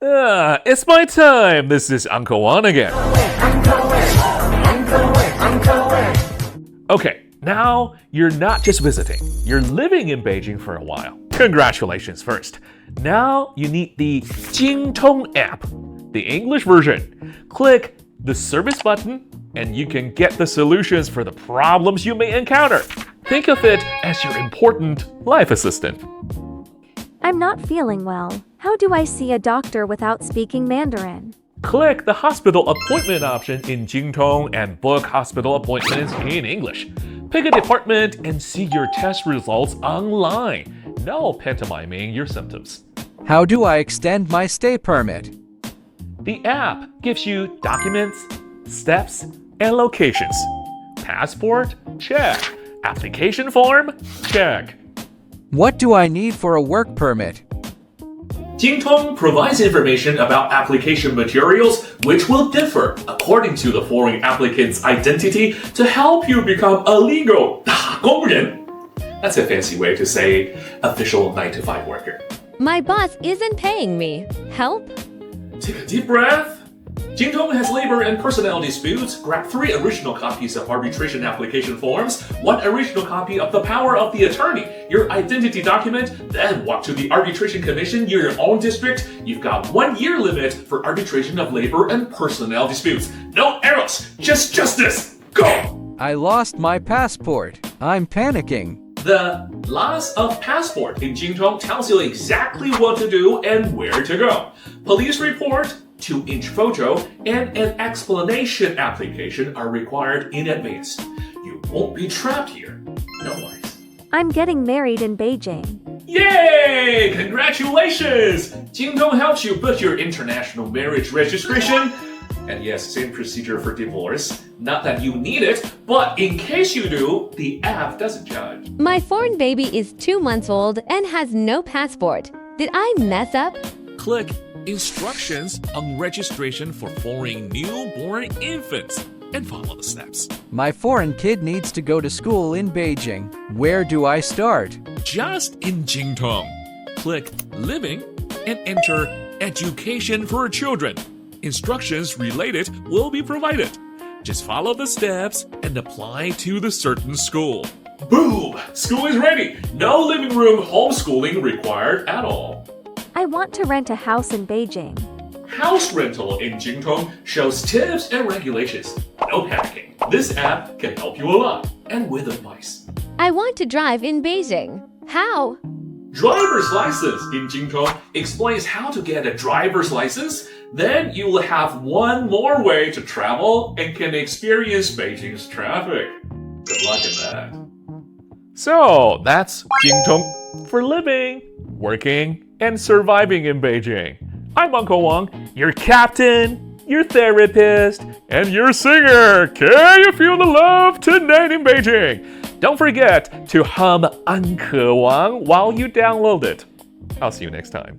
It's my time. This is Uncle Wang again. Okay, now you're not just visiting, you're living in Beijing for a while. Congratulations first. Now you need the JINGTONG app, the English version. Click the service button and you can get the solutions for the problems you may encounter. Think of it as your important life assistant. I'm not feeling well. How do I see a doctor without speaking Mandarin? Click the hospital appointment option in JINGTONG and book hospital appointments in English. Pick a department and see your test results online. No pantomiming your symptoms. How do I extend my stay permit? The app gives you documents, steps, and locations. Passport? Check. Application form? Check. What do I need for a work permit? JINGTONG provides information about application materials which will differ according to the foreign applicant's identity to help you become a legal 打工人. That's a fancy way to say official 9-to-5 worker. My boss isn't paying me. Help? Take a deep breath. JINGTONG has labor and personnel disputes. Grab 3 original copies of arbitration application forms, 1 original copy of the power of the attorney, your identity document, then walk to the arbitration commission in your own district. You've got 1 year limit for arbitration of labor and personnel disputes. No arrows, just justice. Go! I lost my passport. I'm panicking. The loss of passport in JINGTONG tells you exactly what to do and where to go. Police report, 2-inch photo, and an explanation application are required in advance. You won't be trapped here. No worries. I'm getting married in Beijing. Yay! Congratulations! JINGTONG helps you book your international marriage registration. And yes, same procedure for divorce. Not that you need it, but in case you do, the app doesn't judge. My foreign baby is 2 months old and has no passport. Did I mess up? Click Instructions on registration for foreign newborn infants and follow the steps. My foreign kid needs to go to school in Beijing. Where do I start? Just in JINGTONG. Click Living and enter Education for Children. Instructions related will be provided. Just follow the steps and apply to the certain school. Boom! School is ready! No living room homeschooling required at all. I want to rent a house in Beijing. House rental in JINGTONG shows tips and regulations. No panicking. This app can help you a lot, and with advice. I want to drive in Beijing. How? Driver's license in JINGTONG explains how to get a driver's license. Then you will have 1 more way to travel and can experience Beijing's traffic. Good luck in that. So that's JINGTONG for living, working, and surviving in Beijing. I'm Uncle Wang, your captain, your therapist, and your singer. Can you feel the love tonight in Beijing? Don't forget to hum Uncle Wang while you download it. I'll see you next time.